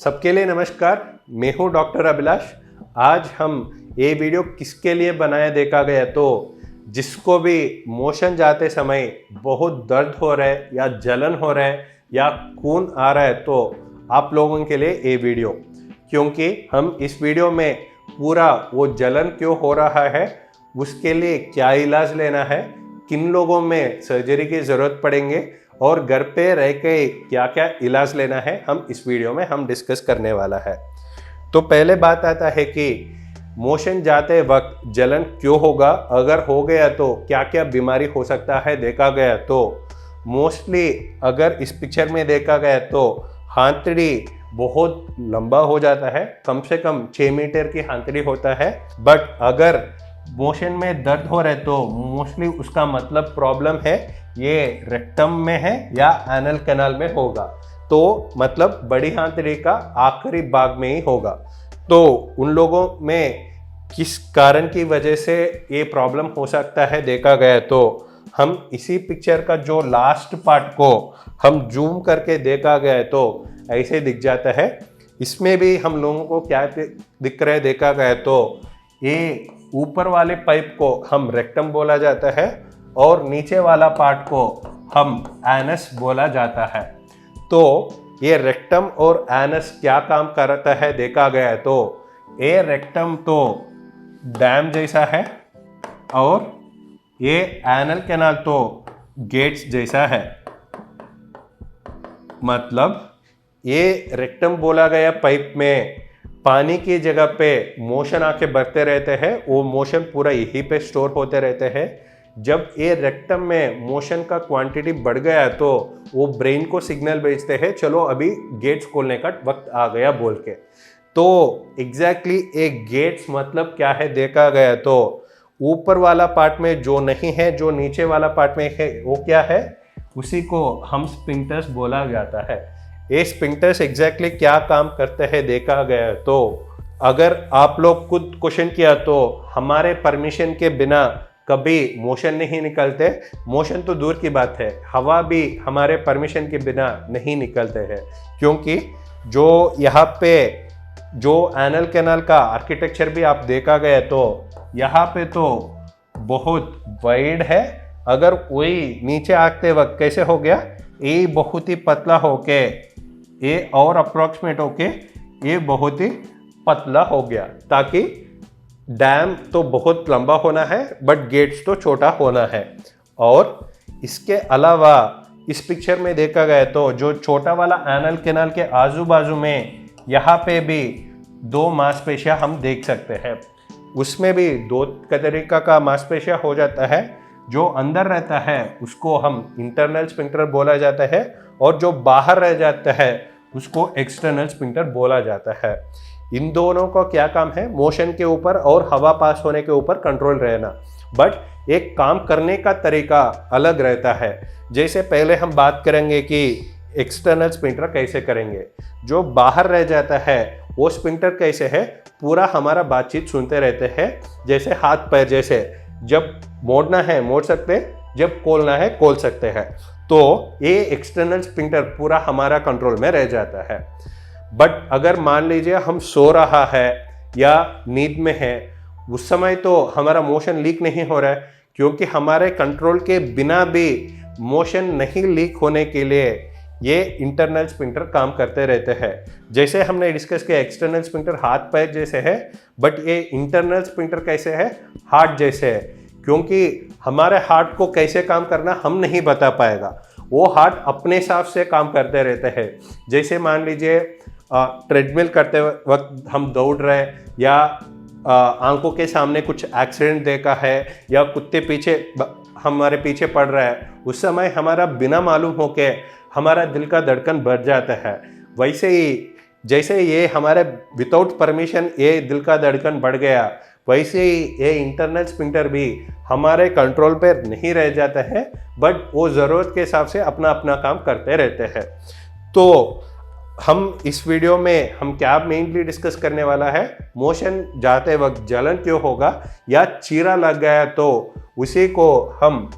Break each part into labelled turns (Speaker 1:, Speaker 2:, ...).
Speaker 1: सबके लिए नमस्कार। मैं हूं डॉक्टर अभिलाष। आज हम ये वीडियो किसके लिए बनाया देखा गया तो जिसको भी मोशन जाते समय बहुत दर्द हो रहा है या जलन हो रहा है या खून आ रहा है तो आप लोगों के लिए ये वीडियो, क्योंकि हम इस वीडियो में पूरा वो जलन क्यों हो रहा है, उसके लिए क्या इलाज लेना है, किन लोगों में सर्जरी की ज़रूरत पड़ेंगे और घर पे रह के क्या क्या इलाज लेना है, हम इस वीडियो में हम डिस्कस करने वाला है। तो पहले बात आता है कि मोशन जाते वक्त जलन क्यों होगा, अगर हो गया तो क्या क्या बीमारी हो सकता है देखा गया तो मोस्टली अगर इस पिक्चर में देखा गया तो हाथड़ी बहुत लंबा हो जाता है, कम से कम 6 मीटर की हाथड़ी होता है। बट अगर मोशन में दर्द हो रहा है तो मोस्टली उसका मतलब प्रॉब्लम है ये रेक्टम में है या एनल कैनाल में होगा, तो मतलब बड़ी हाथड़ी का आखिरी भाग में ही होगा। तो उन लोगों में किस कारण की वजह से ये प्रॉब्लम हो सकता है देखा गया तो हम इसी पिक्चर का जो लास्ट पार्ट को हम जूम करके देखा गया तो ऐसे दिख जाता है। इसमें भी हम लोगों को क्या दिख रहा है देखा गया तो ये ऊपर वाले पाइप को हम रेक्टम बोला जाता है और नीचे वाला पार्ट को हम एनस बोला जाता है। तो ये रेक्टम और एनस क्या काम करता है देखा गया तो ये रेक्टम तो डैम जैसा है और ये एनल कैनाल तो गेट्स जैसा है। मतलब ये रेक्टम बोला गया पाइप में पानी की जगह पे मोशन आके बढ़ते रहते हैं, वो मोशन पूरा यहीं पे स्टोर होते रहते हैं। जब ये रेक्टम में मोशन का क्वांटिटी बढ़ गया तो वो ब्रेन को सिग्नल भेजते हैं, चलो अभी गेट्स खोलने का वक्त आ गया बोल के। तो एग्जैक्टली एक गेट्स मतलब क्या है देखा गया तो ऊपर वाला पार्ट में जो नहीं है, जो नीचे वाला पार्ट में है, वो क्या है, उसी को हम स्फिंक्टर्स बोला जाता है। ये स्फिंक्टर्स एग्जैक्टली क्या काम करते हैं देखा गया तो अगर आप लोग खुद क्वेश्चन किया तो हमारे परमिशन के बिना कभी मोशन नहीं निकलते। मोशन तो दूर की बात है, हवा भी हमारे परमिशन के बिना नहीं निकलते हैं, क्योंकि जो यहाँ पे जो एनल कैनाल का आर्किटेक्चर भी आप देखा गया तो यहाँ पे तो बहुत वाइड है। अगर वही नीचे आते वक्त कैसे हो गया, ये बहुत ही पतला होके ये और अप्रोक्सीमेट होके ये बहुत ही पतला हो गया, ताकि डैम तो बहुत लंबा होना है बट गेट्स तो छोटा होना है। और इसके अलावा इस पिक्चर में देखा गया तो जो छोटा वाला एनल कैनाल के आजू बाजू में यहाँ पे भी 2 मांसपेशियां हम देख सकते हैं। उसमें भी 2 तरीका का मांसपेशियां हो जाता है। जो अंदर रहता है उसको हम इंटरनल स्फिंक्टर बोला जाता है और जो बाहर रह जाता है उसको एक्सटर्नल स्फिंक्टर बोला जाता है। इन दोनों का क्या काम है, मोशन के ऊपर और हवा पास होने के ऊपर कंट्रोल रहना, बट एक काम करने का तरीका अलग रहता है। जैसे पहले हम बात करेंगे कि एक्सटर्नल स्फिंक्टर कैसे करेंगे। जो बाहर रह जाता है वो स्फिंक्टर कैसे है, पूरा हमारा बातचीत सुनते रहते हैं। जैसे हाथ पैर, जैसे जब मोड़ना है मोड़ सकते, जब खोलना है खोल सकते हैं। तो ये एक्सटर्नल स्फिंक्टर पूरा हमारा कंट्रोल में रह जाता है। बट अगर मान लीजिए हम सो रहा है या नींद में है, उस समय तो हमारा मोशन लीक नहीं हो रहा है, क्योंकि हमारे कंट्रोल के बिना भी मोशन नहीं लीक होने के लिए ये इंटरनल स्फिंक्टर काम करते रहते हैं। जैसे हमने डिस्कस किया एक्सटर्नल स्फिंक्टर हाथ पैर जैसे है, बट ये इंटरनल स्फिंक्टर कैसे है, हार्ट जैसे है, क्योंकि हमारे हार्ट को कैसे काम करना हम नहीं बता पाएगा, वो हार्ट अपने हिसाब से काम करते रहते हैं। जैसे मान लीजिए ट्रेडमिल करते वक्त हम दौड़ रहे हैं या आंखों के सामने कुछ एक्सीडेंट देखा है या कुत्ते पीछे हमारे पीछे पड़ रहा है, उस समय हमारा बिना मालूम हो के हमारा दिल का धड़कन बढ़ जाता है। वैसे ही जैसे ये हमारे विदाउट परमिशन ये दिल का धड़कन बढ़ गया, वैसे ही ये इंटरनल स्फिंक्टर भी हमारे कंट्रोल पे नहीं रह जाता है, बट वो ज़रूरत के हिसाब से अपना अपना काम करते रहते हैं। तो हम इस वीडियो में हम क्या मेनली डिस्कस करने वाला है, मोशन जाते वक्त जलन क्यों होगा या चीरा लग गया तो उसी को हम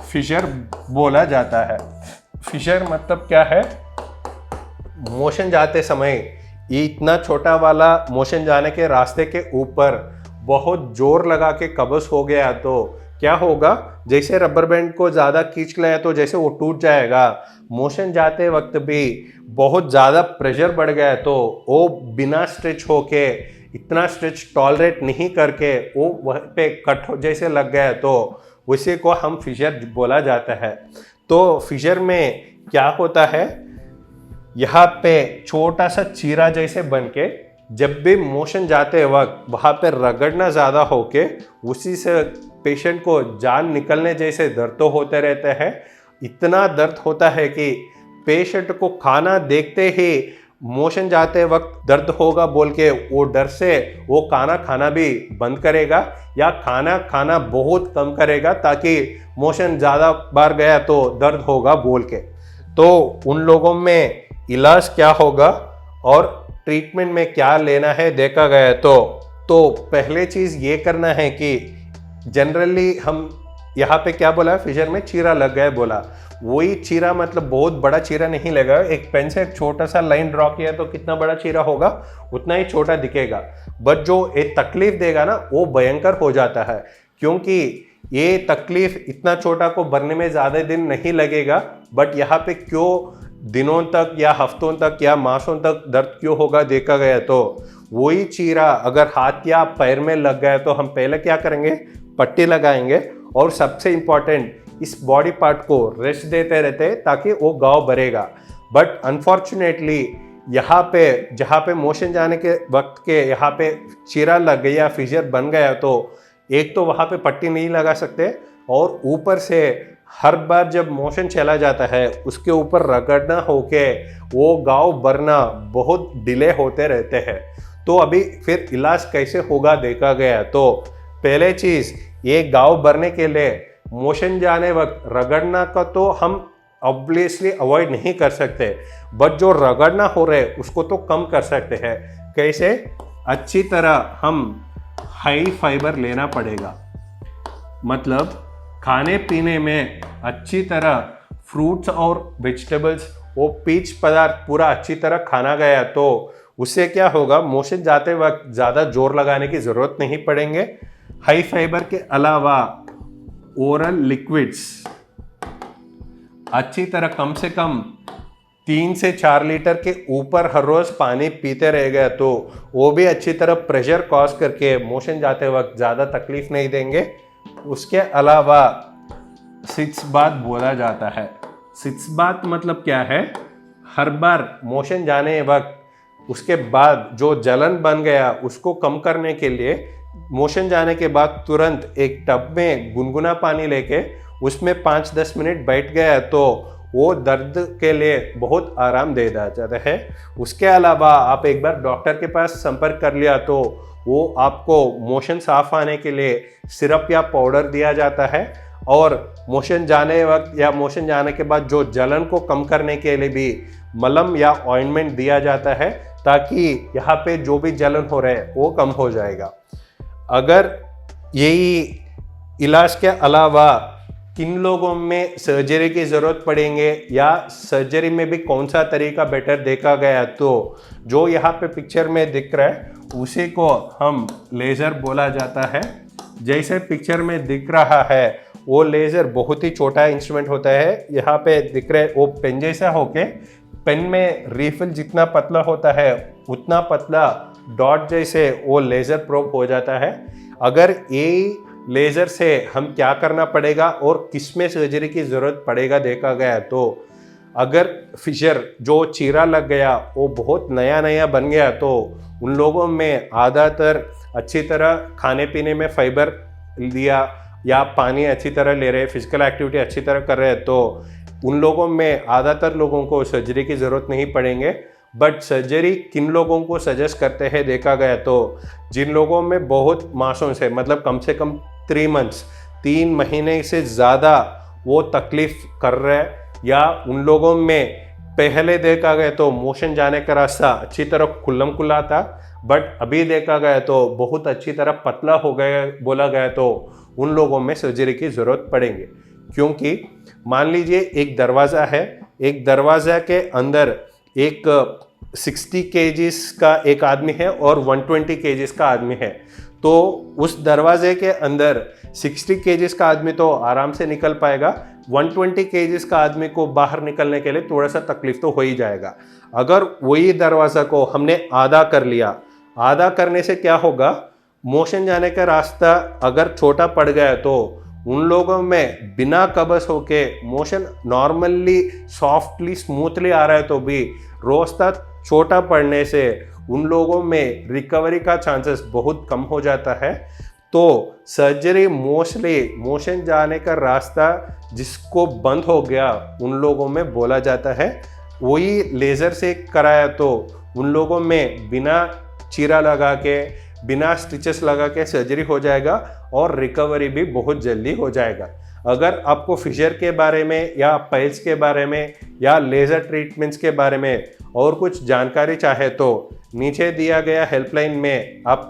Speaker 1: फिशर बोला जाता है। फिशर मतलब क्या है, मोशन जाते समय ये इतना छोटा वाला मोशन जाने के रास्ते के ऊपर बहुत जोर लगा के कब्ज हो गया तो क्या होगा, जैसे रबर बैंड को ज़्यादा खींच लिया तो जैसे वो टूट जाएगा, मोशन जाते वक्त भी बहुत ज़्यादा प्रेशर बढ़ गया तो वो बिना स्ट्रेच होके, इतना स्ट्रेच टॉलरेट नहीं करके वो वहाँ पे कट जैसे लग गया तो उसी को हम फिशर बोला जाता है। तो फिशर में क्या होता है, यहाँ पे छोटा सा चीरा जैसे बन के जब भी मोशन जाते वक्त वहाँ पे रगड़ना ज़्यादा होके उसी से पेशेंट को जान निकलने जैसे दर्द तो होते रहते हैं। इतना दर्द होता है कि पेशेंट को खाना देखते ही मोशन जाते वक्त दर्द होगा बोल के वो डर से वो खाना खाना भी बंद करेगा या खाना खाना बहुत कम करेगा ताकि मोशन ज़्यादा बार गया तो दर्द होगा बोल के। तो उन लोगों में इलाज क्या होगा और ट्रीटमेंट में क्या लेना है देखा गया तो पहले चीज़ ये करना है कि जनरली हम यहाँ पे क्या बोला, फिशर में चीरा लग गया बोला, वही चीरा मतलब बहुत बड़ा चीरा नहीं लगा, एक पेन से एक छोटा सा लाइन ड्रॉ किया तो कितना बड़ा चीरा होगा उतना ही छोटा दिखेगा, बट जो एक तकलीफ देगा ना वो भयंकर हो जाता है, क्योंकि ये तकलीफ इतना छोटा को भरने में ज़्यादा दिन नहीं लगेगा, बट यहाँ पे क्यों दिनों तक या हफ्तों तक या मासों तक दर्द क्यों होगा देखा गया तो वही चीरा अगर हाथ या पैर में लग गया तो हम पहले क्या करेंगे, पट्टी लगाएंगे और सबसे इम्पॉर्टेंट इस बॉडी पार्ट को रेस्ट देते रहते ताकि वो घाव भरेगा। बट अनफॉर्चुनेटली यहाँ पे जहाँ पे मोशन जाने के वक्त के यहाँ पे चीरा लग गया, फिशर बन गया तो एक तो वहाँ पे पट्टी नहीं लगा सकते और ऊपर से हर बार जब मोशन चला जाता है उसके ऊपर रगड़ना होके वो घाव भरना बहुत डिले होते रहते हैं। तो अभी फिर इलाज कैसे होगा देखा गया तो पहले चीज़ ये घाव भरने के लिए मोशन जाने वक्त रगड़ना का तो हम ऑब्वियसली अवॉइड नहीं कर सकते, बट जो रगड़ना हो रहा है उसको तो कम कर सकते हैं। कैसे, अच्छी तरह हम हाई फाइबर लेना पड़ेगा, मतलब खाने पीने में अच्छी तरह फ्रूट्स और वेजिटेबल्स वो पीच पदार्थ पूरा अच्छी तरह खाना गया तो उससे क्या होगा, मोशन जाते वक्त ज़्यादा जोर लगाने की ज़रूरत नहीं पड़ेंगे। हाई फाइबर के अलावा ओरल लिक्विड्स अच्छी तरह कम से कम 3 से 4 लीटर के ऊपर हर रोज़ पानी पीते रह गया तो वो भी अच्छी तरह प्रेशर कॉज करके मोशन जाते वक्त ज़्यादा तकलीफ नहीं देंगे। उसके अलावा सिट्स बाथ बोला जाता है। सिट्स बाथ मतलब क्या है, हर बार मोशन जाने वक्त उसके बाद जो जलन बन गया उसको कम करने के लिए मोशन जाने के बाद तुरंत एक टब में गुनगुना पानी लेके उसमें 5-10 मिनट बैठ गया तो वो दर्द के लिए बहुत आराम दे जाता है। उसके अलावा आप एक बार डॉक्टर के पास संपर्क कर लिया तो वो आपको मोशन साफ आने के लिए सिरप या पाउडर दिया जाता है और मोशन जाने वक्त या मोशन जाने के बाद जो जलन को कम करने के लिए भी मलम या ऑइंटमेंट दिया जाता है ताकि यहाँ पे जो भी जलन हो रहा है वो कम हो जाएगा। अगर यही इलाज के अलावा किन लोगों में सर्जरी की ज़रूरत पड़ेंगे या सर्जरी में भी कौन सा तरीका बेटर देखा गया तो जो यहाँ पे पिक्चर में दिख रहा है उसी को हम लेज़र बोला जाता है। जैसे पिक्चर में दिख रहा है वो लेज़र बहुत ही छोटा इंस्ट्रूमेंट होता है, यहाँ पे दिख रहे वो पेन जैसा होके पेन में रिफिल जितना पतला होता है उतना पतला डॉट जैसे वो लेज़र प्रोब हो जाता है। अगर ये लेज़र से हम क्या करना पड़ेगा और किस में सर्जरी की ज़रूरत पड़ेगा देखा गया तो अगर फिशर जो चीरा लग गया वो बहुत नया बन गया तो उन लोगों में ज़्यादातर अच्छी तरह खाने पीने में फाइबर लिया या पानी अच्छी तरह ले रहे, फिजिकल एक्टिविटी अच्छी तरह कर रहे हैं तो उन लोगों में ज़्यादातर लोगों को सर्जरी की ज़रूरत नहीं पड़ेंगे। बट सर्जरी किन लोगों को सजेस्ट करते हैं देखा गया तो जिन लोगों में बहुत मासों से मतलब कम से कम 3 मंथ्स 3 महीने से ज़्यादा वो तकलीफ़ कर रहे हैं या उन लोगों में पहले देखा गया तो मोशन जाने का रास्ता अच्छी तरह खुल्लम खुला था बट अभी देखा गया तो बहुत अच्छी तरह पतला हो गया बोला गया तो उन लोगों में सर्जरी की ज़रूरत पड़ेंगे। क्योंकि मान लीजिए एक दरवाज़ा है, एक दरवाज़ा के अंदर एक 60 केजीज का एक आदमी है और 120 केजीज का आदमी है, तो उस दरवाजे के अंदर 60 केजीज का आदमी तो आराम से निकल पाएगा, 120 केजीज का आदमी को बाहर निकलने के लिए थोड़ा सा तकलीफ तो हो ही जाएगा। अगर वही दरवाजा को हमने आधा कर लिया, आधा करने से क्या होगा, मोशन जाने का रास्ता अगर छोटा पड़ गया तो उन लोगों में बिना कबस होके मोशन नॉर्मली सॉफ्टली स्मूथली आ रहा है तो भी रास्ता छोटा पड़ने से उन लोगों में रिकवरी का चांसेस बहुत कम हो जाता है। तो सर्जरी मोस्टली मोशन जाने का रास्ता जिसको बंद हो गया उन लोगों में बोला जाता है, वही लेज़र से कराया तो उन लोगों में बिना चीरा लगा के बिना स्टिचेस लगा के सर्जरी हो जाएगा और रिकवरी भी बहुत जल्दी हो जाएगा। अगर आपको फिशर के बारे में या पाइल्स के बारे में या लेज़र ट्रीटमेंट्स के बारे में और कुछ जानकारी चाहे तो नीचे दिया गया हेल्पलाइन में आप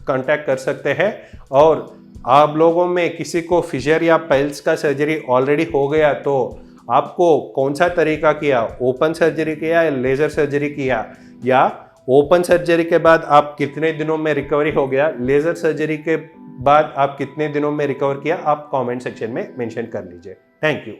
Speaker 1: कांटेक्ट कर सकते हैं। और आप लोगों में किसी को फिशर या पाइल्स का सर्जरी ऑलरेडी हो गया तो आपको कौन सा तरीका किया, ओपन सर्जरी किया या लेज़र सर्जरी किया, या ओपन सर्जरी के बाद आप कितने दिनों में रिकवरी हो गया, लेज़र सर्जरी के बाद आप कितने दिनों में रिकवर किया, आप कमेंट सेक्शन में मेंशन कर लीजिए। Thank you.